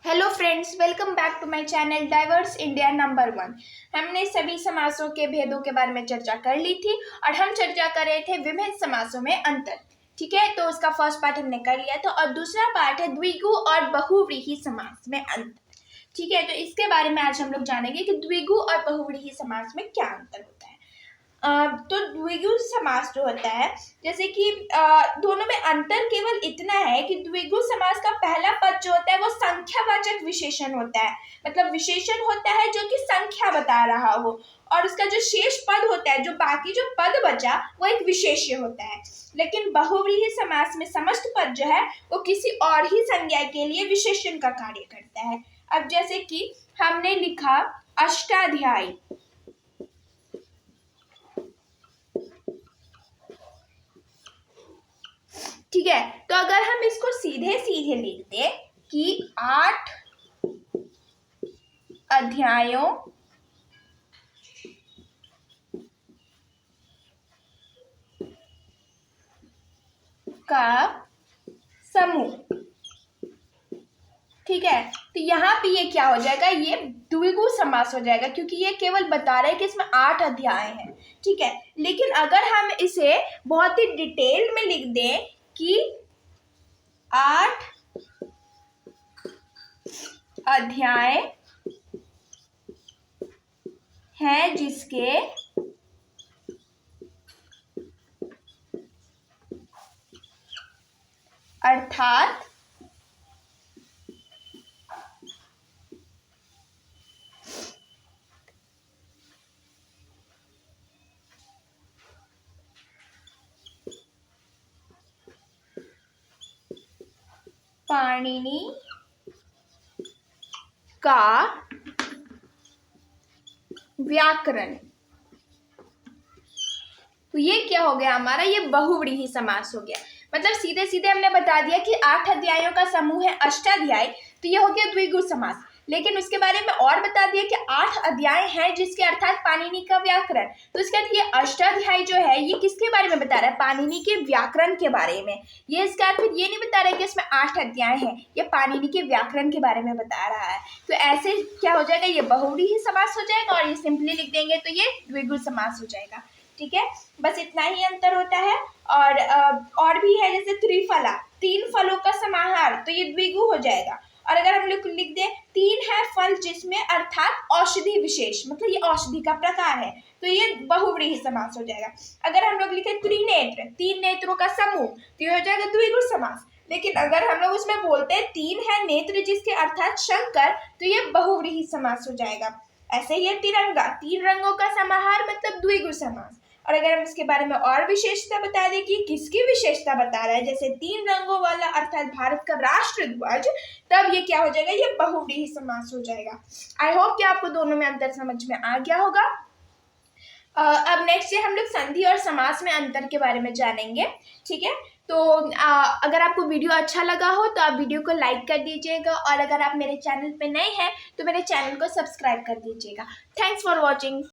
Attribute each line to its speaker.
Speaker 1: Hello friends, welcome back to my channel diverse India number 1। हमने सभी समासों के भेदों के बारे में चर्चा कर ली थी और हम चर्चा कर रहे थे विभिन्न समासों में अंतर। ठीक है, तो उसका फर्स्ट पार्ट हमने कर लिया था और दूसरा पार्ट है द्विगु और बहुव्रीहि समास में अंतर। ठीक है, तो इसके बारे में आज हम लोग जानेंगे कि द्विगु और बहुव्रीहि समास में क्या अंतर होता है। तो द्विगु समास जो होता है, जैसे कि दोनों में अंतर केवल इतना है कि द्विगु समास का पहला पद जो होता है वो संख्यावाचक विशेषण होता है, मतलब विशेषण होता है जो कि संख्या बता रहा हो, और उसका जो शेष पद होता है, जो बाकी जो पद बचा वो एक विशेष्य होता है। लेकिन बहुव्रीहि समास में समस्त पद जो है वो किसी और ही संज्ञा के लिए विशेषण का कार्य करता है। अब जैसे कि हमने लिखा अष्टाध्यायी, ठीक है, तो अगर हम इसको सीधे सीधे लिख दें कि 8 अध्यायों का समूह, ठीक है, तो यहाँ पे ये क्या हो जाएगा, ये द्विगु समास हो जाएगा क्योंकि ये केवल बता रहे हैं कि इसमें 8 अध्याय हैं। ठीक है, लेकिन अगर हम इसे बहुत ही डिटेल में लिख दें कि 8 अध्याय हैं जिसके अर्थात पाणिनि का व्याकरण, तो ये क्या हो गया हमारा, ये बहुव्रीहि समास हो गया। मतलब सीधे सीधे हमने बता दिया कि 8 अध्यायों का समूह है अष्टाध्याय, तो ये हो गया द्विगु समास। लेकिन उसके बारे में और बता दिया कि 8 अध्याय हैं जिसके अर्थात पाणिनि का व्याकरण, तो इसका ये अष्टाध्याय जो है ये किसके बारे में बता रहा है, पाणिनि के व्याकरण के बारे में। ये इसका अर्थ ये नहीं बता रहा है कि इसमें 8 अध्याय हैं, ये पाणिनि के व्याकरण के बारे में बता रहा है। तो ऐसे क्या हो जाएगा, ये बहुव्रीहि समास हो जाएगा और ये सिंपली लिख देंगे तो ये द्विगु समास हो जाएगा। ठीक है, बस इतना ही अंतर होता है। और भी है, जैसे त्रिफला, 3 फलों का समाहार, तो ये द्विगु हो जाएगा। और अगर हम लोग लिख दें 3 है फल जिसमें अर्थात औषधि विशेष, मतलब ये औषधि का प्रकार है, तो ये बहुव्रीहि समास हो जाएगा। अगर हम लोग लिखे त्रिनेत्र, 3 नेत्रों का समूह, तो ये हो जाएगा द्विगु समास। लेकिन अगर हम लोग उसमें बोलते हैं 3 है नेत्र जिसके अर्थात शंकर, तो ये बहुव्रीहि समास हो जाएगा। ऐसे ही है तिरंगा, 3 रंगों का समाहार, मतलब द्विगु समास। और अगर हम इसके बारे में और विशेषता बता दें कि किसकी विशेषता बता रहा है, जैसे 3 रंगों वाला अर्थात भारत का राष्ट्र ध्वज, तब ये क्या हो जाएगा, ये बहुव्रीहि समास हो जाएगा। आई होप कि आपको दोनों में अंतर समझ में आ गया होगा। अब नेक्स्ट है हम लोग संधि और समास में अंतर के बारे में जानेंगे। ठीक है, तो अगर आपको वीडियो अच्छा लगा हो तो आप वीडियो को लाइक कर दीजिएगा, और अगर आप मेरे चैनल पे नए हैं तो मेरे चैनल को सब्सक्राइब कर दीजिएगा। Thanks for watching.